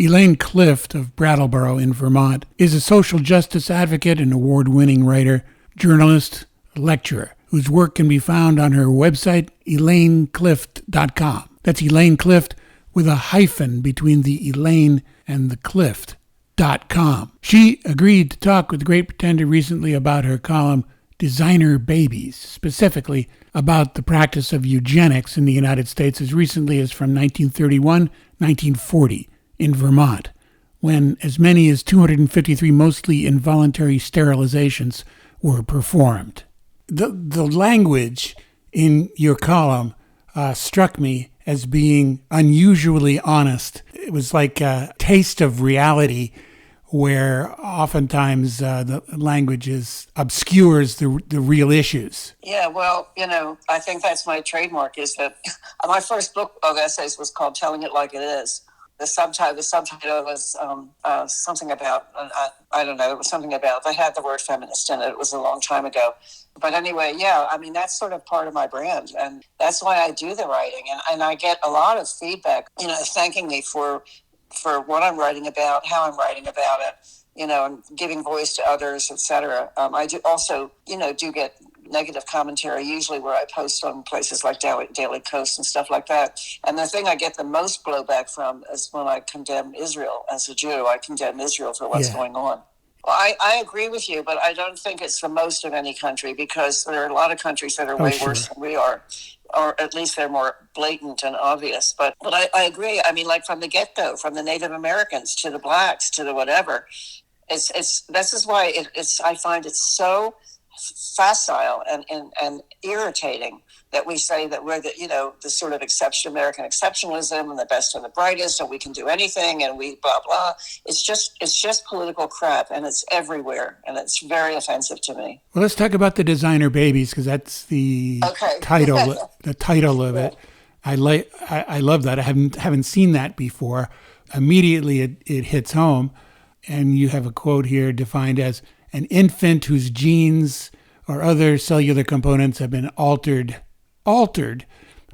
ELAYNE CLIFT of Brattleboro in Vermont is a social justice advocate and award-winning writer, journalist, lecturer, whose work can be found on her website, ELAYNECLIFT.com. That's ELAYNE CLIFT with a hyphen between the Elaine and the Clift.com. She agreed to talk with The Great Pretender recently about her column, Designer Babies, specifically about the practice of eugenics in the United States as recently as from 1931-1940 in Vermont, when as many as 253 mostly involuntary sterilizations were performed. The language in your column struck me as being unusually honest. It was like a taste of reality where oftentimes the language obscures the real issues. Yeah, well, I think that's my trademark, is that my first book of essays was called Telling It Like It Is. The subtitle was something about, I don't know, it was something about, they had the word feminist in it. It was a long time ago. But anyway, yeah, I mean, that's sort of part of my brand. And that's why I do the writing. And I get a lot of feedback, thanking me for what I'm writing about, how I'm writing about it, and giving voice to others, etc. I do also, do get negative commentary, usually where I post on places like Daily Kos and stuff like that. And the thing I get the most blowback from is when I condemn Israel. As a Jew, I condemn Israel for what's going on. Well, I agree with you, but I don't think it's the most of any country, because there are a lot of countries that are way worse than we are, or at least they're more blatant and obvious. But I agree. I mean, like from the get-go, from the Native Americans to the blacks to the whatever, this is why I find it so facile and irritating that we say that we're the sort of American exceptionalism and the best and the brightest, and we can do anything, and we blah blah. It's just political crap, and it's everywhere, and it's very offensive to me. Well, let's talk about the Designer Babies, because that's the title. The title of it. I love that. I haven't seen that before. Immediately it hits home, and you have a quote here defined as an infant whose genes or other cellular components have been altered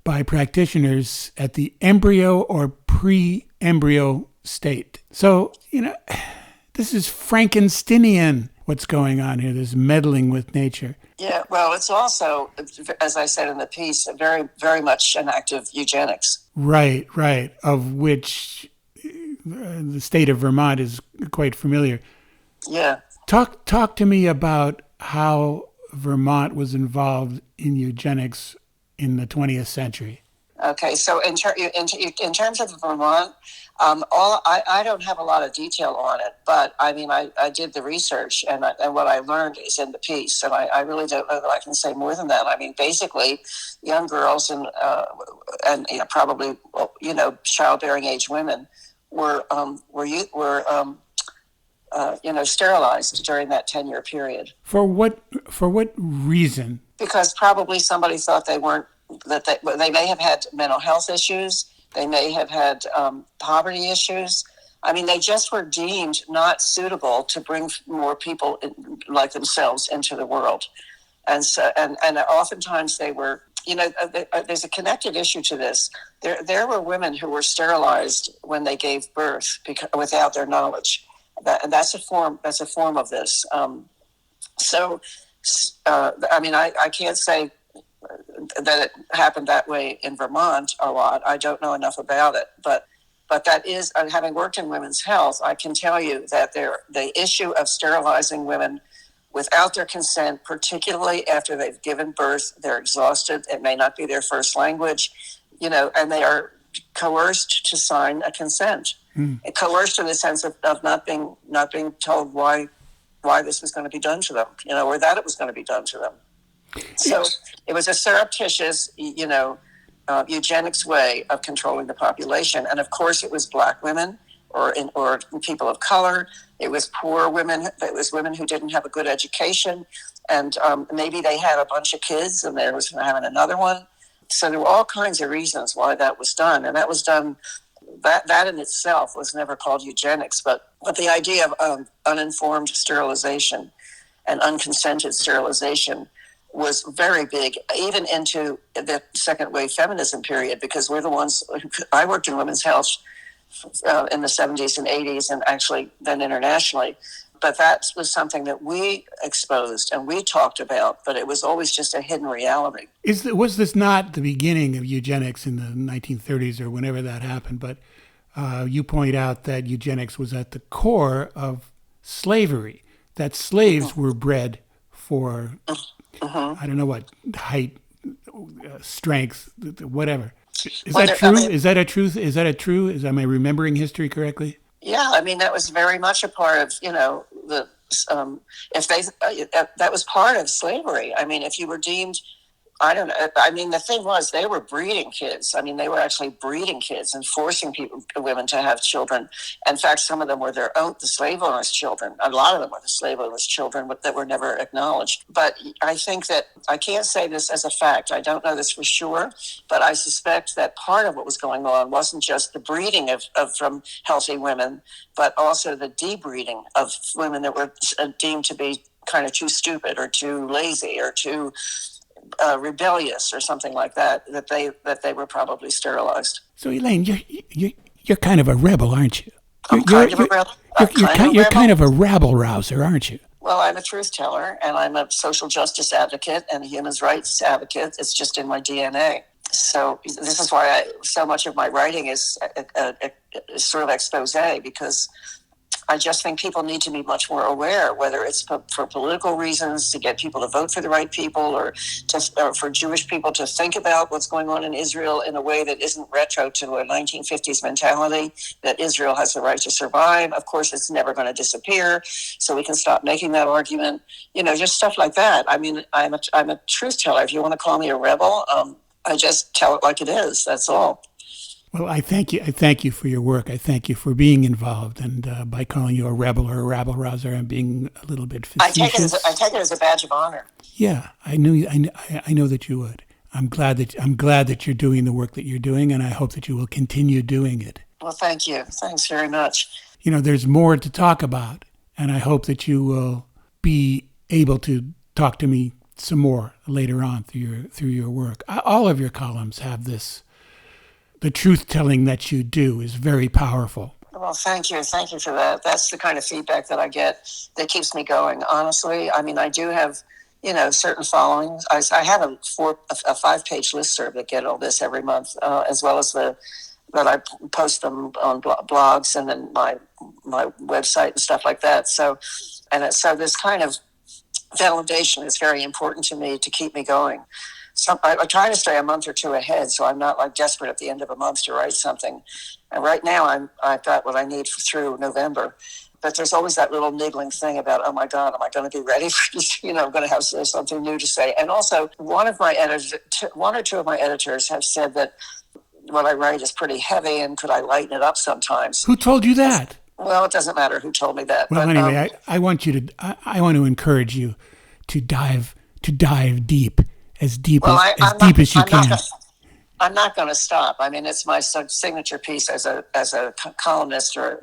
by practitioners at the embryo or pre-embryo state. So, this is Frankensteinian, what's going on here, this meddling with nature. Yeah, well, it's also, as I said in the piece, very, very much an act of eugenics. Right, of which the state of Vermont is quite familiar. Yeah. Talk to me about how Vermont was involved in eugenics in the 20th century. Okay, so in terms of Vermont, I don't have a lot of detail on it, but I mean, I did the research, and what I learned is in the piece, and I really don't know that I can say more than that. I mean, basically, young girls and probably childbearing age women were sterilized during that 10-year period. For what reason? Because probably somebody thought they may have had mental health issues. They may have had poverty issues. I mean, they just were deemed not suitable to bring more people like themselves into the world. And so, and oftentimes they were, there's a connected issue to this. There were women who were sterilized when they gave birth without their knowledge. That's a form of this. I can't say that it happened that way in Vermont a lot. I don't know enough about it, but that is, having worked in women's health, I can tell you that the issue of sterilizing women without their consent, particularly after they've given birth, they're exhausted. It may not be their first language, and they are coerced to sign a consent. Coerced in the sense of not being told why this was going to be done to them, or that it was going to be done to them. So it was a surreptitious, eugenics way of controlling the population. And of course, it was black women or people of color. It was poor women. It was women who didn't have a good education, and maybe they had a bunch of kids and they was having another one. So there were all kinds of reasons why that was done, and that was done. That in itself was never called eugenics, but the idea of uninformed sterilization and unconsented sterilization was very big, even into the second wave feminism period, because we're the ones I worked in women's health in the 70s and 80s, and actually then internationally. But that was something that we exposed and we talked about, but it was always just a hidden reality. Was this not the beginning of eugenics in the 1930s or whenever that happened? But you point out that eugenics was at the core of slavery, that slaves were bred for, I don't know what, height, strength, whatever. Is that true? Is that a truth? Is that a true? Am I remembering history correctly? Yeah, I mean, that was very much a part of, the that was part of slavery. I mean, if you were deemed, I don't know. I mean, the thing was, they were breeding kids. I mean, they were actually breeding kids and forcing women to have children. In fact, some of them were the slave owners' children. A lot of them were the slave owners' children, but that were never acknowledged. But I think that I can't say this as a fact. I don't know this for sure, but I suspect that part of what was going on wasn't just the breeding of from healthy women, but also the debreeding of women that were deemed to be kind of too stupid or too lazy or too rebellious or something like that they were probably sterilized. So Elaine, you're kind of a rebel, aren't you? I'm kind of a rebel. You're kind of a rabble rouser, aren't you? Well, I'm a truth teller, and I'm a social justice advocate and a human rights advocate. It's just in my DNA. So this is why so much of my writing is sort of expose, because I just think people need to be much more aware, whether it's for political reasons, to get people to vote for the right people, or for Jewish people to think about what's going on in Israel in a way that isn't retro to a 1950s mentality, that Israel has the right to survive. Of course, it's never going to disappear, so we can stop making that argument. Just stuff like that. I mean, I'm a truth teller. If you want to call me a rebel, I just tell it like it is. That's all. Well, I thank you. I thank you for your work. I thank you for being involved, and by calling you a rebel or a rabble rouser, I'm being a little bit facetious. I take it as a badge of honor. Yeah, I know that you would. I'm glad that you're doing the work that you're doing, and I hope that you will continue doing it. Well, thank you. Thanks very much. There's more to talk about, and I hope that you will be able to talk to me some more later on through your work. All of your columns have this. The truth-telling that you do is very powerful. Well, thank you. Thank you for that. That's the kind of feedback that I get that keeps me going, honestly. I mean, I do have, certain followings. I have a 5-page listserv that get all this every month, as well as that I post them on blogs and then my website and stuff like that. So this kind of validation is very important to me to keep me going. I try to stay a month or two ahead, so I'm not desperate at the end of a month to write something. And right now, I've got what I need through November. But there's always that little niggling thing about, oh my God, am I going to be ready for this? I'm going to have something new to say. And also, one or two of my editors have said that what I write is pretty heavy, and could I lighten it up sometimes? Who told you that? Well, it doesn't matter who told me that. Well, anyway, I want to encourage you to dive deep. As deep as you can. I'm not going to stop. I mean, it's my signature piece as a columnist or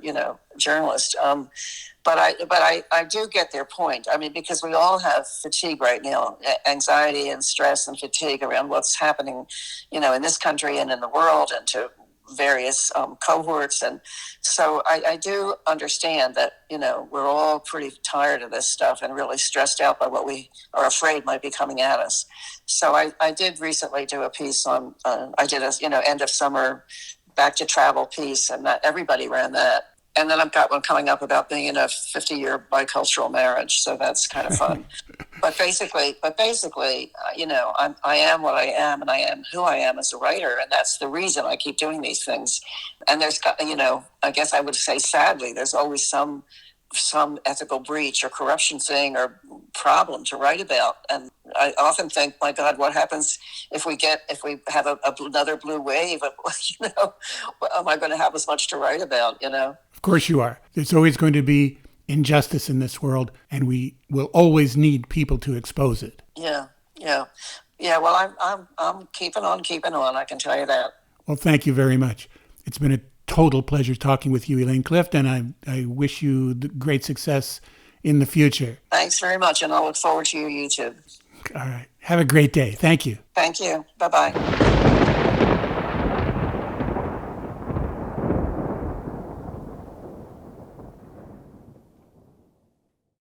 journalist. But I do get their point. I mean, because we all have fatigue right now, anxiety and stress and fatigue around what's happening, in this country and in the world, and to various cohorts. And so I do understand that, we're all pretty tired of this stuff and really stressed out by what we are afraid might be coming at us. So I did recently do a piece on, I did a, end of summer back to travel piece, and that everybody ran that. And then I've got one coming up about being in a 50-year bicultural marriage. So that's kind of fun. But basically, I am what I am, and I am who I am as a writer. And that's the reason I keep doing these things. And there's, I guess I would say, sadly, there's always some ethical breach or corruption thing or problem to write about. And I often think, my God, what happens if we have another blue wave? Am I going to have as much to write about, Of course you are. There's always going to be injustice in this world, and we will always need people to expose it. Yeah. Well, I'm keeping on. I can tell you that. Well, thank you very much. It's been a total pleasure talking with you, Elaine Clift, and I wish you great success in the future. Thanks very much, and I'll look forward to your YouTube. All right. Have a great day. Thank you. Thank you. Bye-bye.